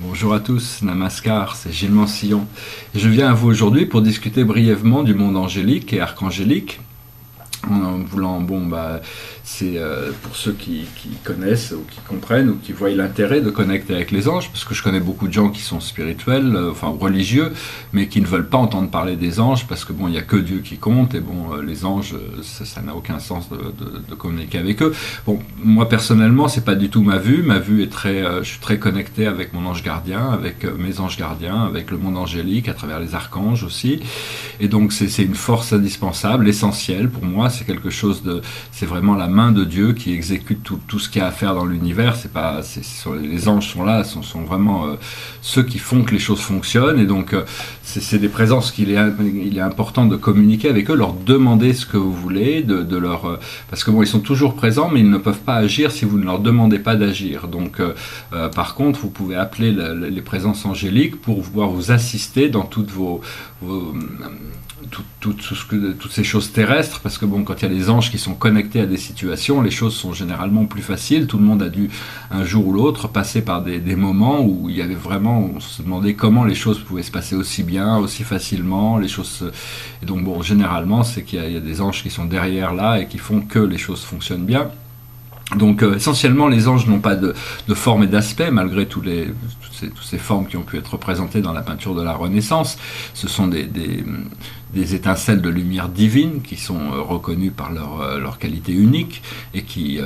Bonjour à tous, Namaskar, c'est Gilles Mansillon. Et je viens à vous aujourd'hui pour discuter brièvement du monde angélique et archangélique. En voulant, c'est pour ceux qui connaissent ou qui comprennent ou qui voient l'intérêt de connecter avec les anges, parce que je connais beaucoup de gens qui sont spirituels, religieux, mais qui ne veulent pas entendre parler des anges, parce que il n'y a que Dieu qui compte, et les anges, ça n'a aucun sens de communiquer avec eux. Moi personnellement, c'est pas du tout ma vue est je suis très connecté avec mon ange gardien, avec mes anges gardiens, avec le monde angélique, à travers les archanges aussi, et donc c'est une force indispensable, essentielle pour moi. C'est vraiment la main de Dieu qui exécute tout ce qu'il y a à faire dans l'univers. Les anges sont là, sont vraiment ceux qui font que les choses fonctionnent, et donc c'est des présences qu'il est important de communiquer avec eux, leur demander ce que vous voulez, parce que ils sont toujours présents, mais ils ne peuvent pas agir si vous ne leur demandez pas d'agir. Donc par contre, vous pouvez appeler les présences angéliques pour pouvoir vous assister dans toutes toutes ces choses terrestres, parce que quand il y a les anges qui sont connectés à des situations, les choses sont généralement plus faciles. Tout le monde a dû un jour ou l'autre passer par des moments où il y avait vraiment, on se demandait comment les choses pouvaient se passer aussi bien, aussi facilement, et donc généralement c'est qu'il y a des anges qui sont derrière là et qui font que les choses fonctionnent bien. Donc essentiellement les anges n'ont pas de forme et d'aspect, malgré toutes ces formes qui ont pu être représentées dans la peinture de la Renaissance. Ce sont des étincelles de lumière divine qui sont reconnues par leur qualité unique et qui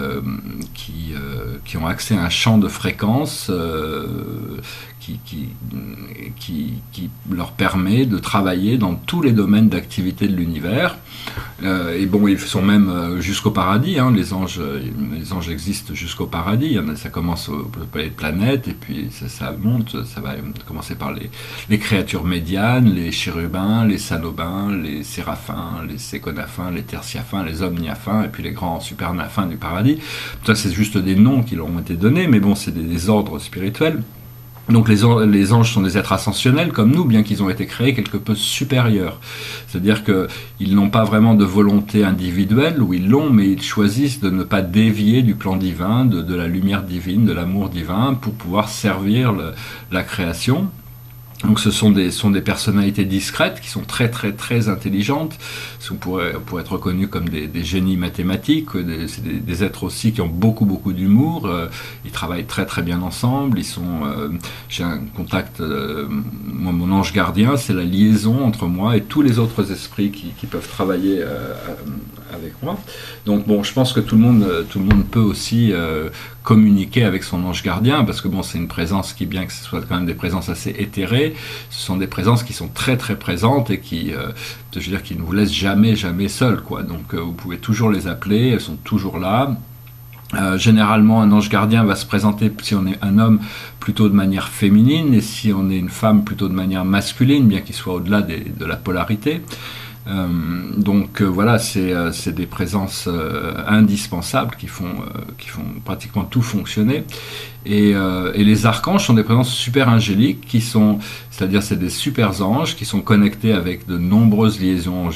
ont accès à un champ de fréquences qui leur permet de travailler dans tous les domaines d'activité de l'univers. Ils sont même jusqu'au paradis. Les anges existent jusqu'au paradis. Ça commence au palais de planètes, et puis ça monte. Ça va commencer par les créatures médianes, les chérubins, les salobins, les séraphins, les séconaphins, les tertiaphins, les omniaphins, et puis les grands supernaphins du paradis. Ça, c'est juste des noms qui leur ont été donnés, mais c'est des ordres spirituels. Donc les anges sont des êtres ascensionnels comme nous, bien qu'ils ont été créés quelque peu supérieurs. C'est-à-dire qu'ils n'ont pas vraiment de volonté individuelle, ou ils l'ont, mais ils choisissent de ne pas dévier du plan divin, de la lumière divine, de l'amour divin, pour pouvoir servir la création. Donc ce sont des personnalités discrètes qui sont très très très intelligentes, pour être reconnus comme des génies mathématiques. C'est des êtres aussi qui ont beaucoup d'humour. Ils travaillent très très bien ensemble. J'ai un contact, mon ange gardien, c'est la liaison entre moi et tous les autres esprits qui peuvent travailler avec moi. Donc je pense que tout le monde peut aussi communiquer avec son ange gardien, parce que c'est une présence qui, bien que ce soit quand même des présences assez éthérées, ce sont des présences qui sont très très présentes et qui ne vous laissent jamais seuls, quoi. Donc vous pouvez toujours les appeler, elles sont toujours là. Généralement, un ange gardien va se présenter, si on est un homme, plutôt de manière féminine, et si on est une femme, plutôt de manière masculine, bien qu'il soit au-delà de la polarité. C'est des présences indispensables qui font pratiquement tout fonctionner. Et les archanges sont des présences super angéliques c'est-à-dire c'est des super anges qui sont connectés avec de nombreuses légions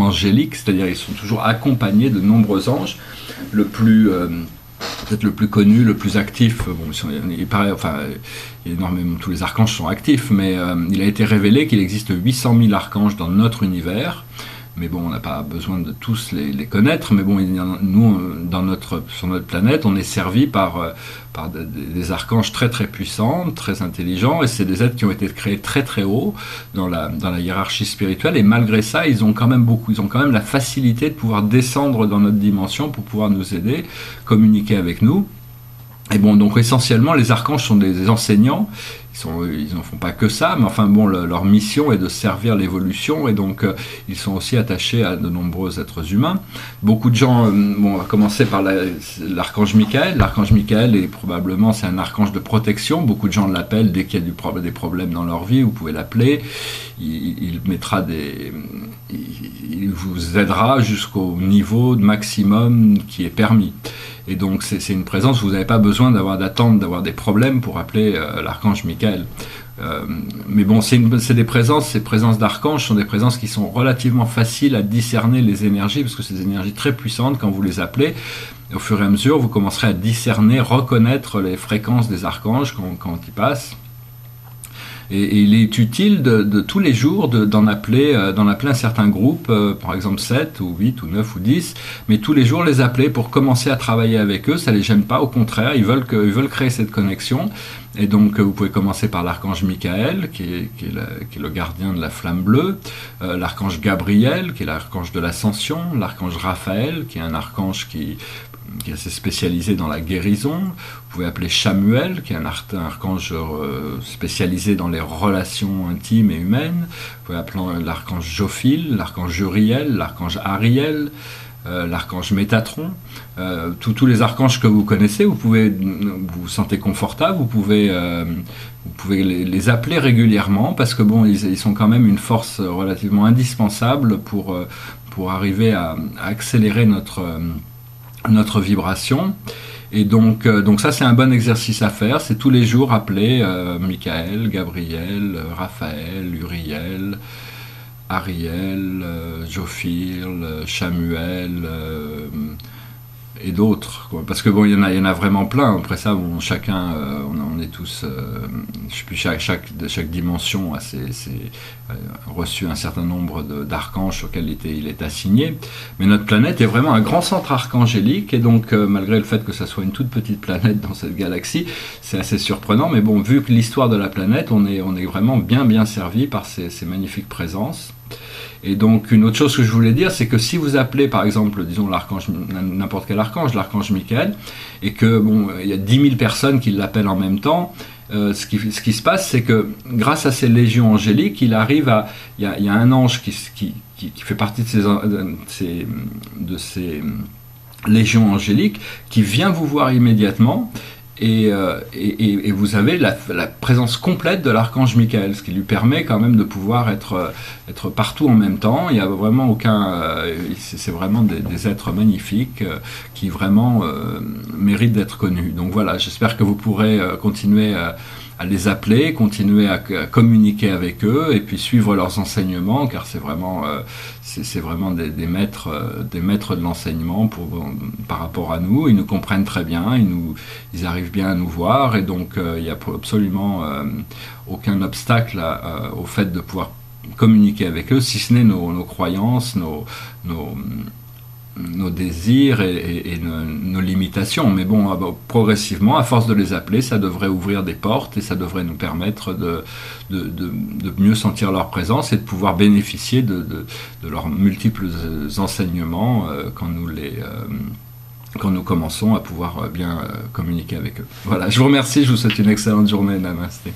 angéliques, c'est-à-dire ils sont toujours accompagnés de nombreux anges. Peut-être le plus connu, le plus actif, énormément, tous les archanges sont actifs, mais il a été révélé qu'il existe 800 000 archanges dans notre univers. Mais on n'a pas besoin de tous les connaître, mais nous, sur notre planète, on est servi par des archanges très très puissants, très intelligents, et c'est des êtres qui ont été créés très très haut dans la hiérarchie spirituelle, et malgré ça, ils ont quand même la facilité de pouvoir descendre dans notre dimension pour pouvoir nous aider, communiquer avec nous. Et donc essentiellement, les archanges sont des enseignants. Ils n'en font pas que ça, mais leur mission est de servir l'évolution, et donc ils sont aussi attachés à de nombreux êtres humains. Beaucoup de gens, on va commencer par l'archange Michael. L'archange Michael c'est un archange de protection. Beaucoup de gens l'appellent dès qu'il y a des problèmes dans leur vie. Vous pouvez l'appeler. Il vous aidera jusqu'au niveau maximum qui est permis. Et donc c'est une présence où vous n'avez pas besoin d'attendre d'avoir des problèmes pour appeler l'archange Michael. Mais c'est des présences, ces présences d'archanges sont des présences qui sont relativement faciles à discerner les énergies, parce que c'est des énergies très puissantes quand vous les appelez. au fur et à mesure, vous commencerez à discerner, reconnaître les fréquences des archanges quand ils passent. Et il est utile de tous les jours d'en appeler un certain groupe, par exemple 7 ou 8 ou 9 ou 10, mais tous les jours les appeler pour commencer à travailler avec eux. Ça ne les gêne pas, au contraire, ils veulent créer cette connexion. Et donc vous pouvez commencer par l'archange Michael, qui est le gardien de la flamme bleue, l'archange Gabriel, qui est l'archange de l'ascension, l'archange Raphaël, qui est un archange qui est assez spécialisé dans la guérison. Vous pouvez appeler Chamuel, qui est un archange spécialisé dans les relations intimes et humaines. Vous pouvez appeler l'archange Jophiel, l'archange Uriel, l'archange Ariel, l'archange Métatron. Tous les archanges que vous connaissez, vous vous sentez confortable, vous pouvez les appeler régulièrement, parce que bon, ils sont quand même une force relativement indispensable pour arriver à accélérer notre vibration. Et donc ça, c'est un bon exercice à faire. C'est tous les jours appeler Michael, Gabriel, Raphaël, Uriel, Ariel, Jophiel, Chamuel et d'autres, quoi. Parce que bon, il y en a vraiment plein. Après ça, bon, chacun, on est tous, chaque dimension a reçu un certain nombre d'archanges sur lesquels il est assigné. Mais notre planète est vraiment un grand centre archangélique, et donc malgré le fait que ça soit une toute petite planète dans cette galaxie, c'est assez surprenant. Mais bon, vu que l'histoire de la planète, on est vraiment bien servi par ces magnifiques présences. Et donc une autre chose que je voulais dire, c'est que si vous appelez par exemple, disons n'importe quel archange, l'archange Michael, et que bon, il y a 10 000 personnes qui l'appellent en même temps, ce qui se passe, c'est que grâce à ces légions angéliques, il y a un ange qui fait partie de ces légions angéliques, qui vient vous voir immédiatement. Et vous avez la présence complète de l'archange Michael, ce qui lui permet quand même de pouvoir être partout en même temps. Il n'y a vraiment c'est vraiment des êtres magnifiques qui vraiment méritent d'être connus. Donc voilà, j'espère que vous pourrez continuer à les appeler, continuer à communiquer avec eux, et puis suivre leurs enseignements, car c'est vraiment des maîtres de l'enseignement par rapport à nous. Ils nous comprennent très bien, ils arrivent bien à nous voir, et donc il n'y a absolument aucun obstacle au fait de pouvoir communiquer avec eux, si ce n'est nos croyances, nos désirs et nos limitations. Mais bon, progressivement, à force de les appeler, ça devrait ouvrir des portes, et ça devrait nous permettre de mieux sentir leur présence et de pouvoir bénéficier de leurs multiples enseignements quand nous commençons à pouvoir bien communiquer avec eux. Voilà, je vous remercie, je vous souhaite une excellente journée. Namasté.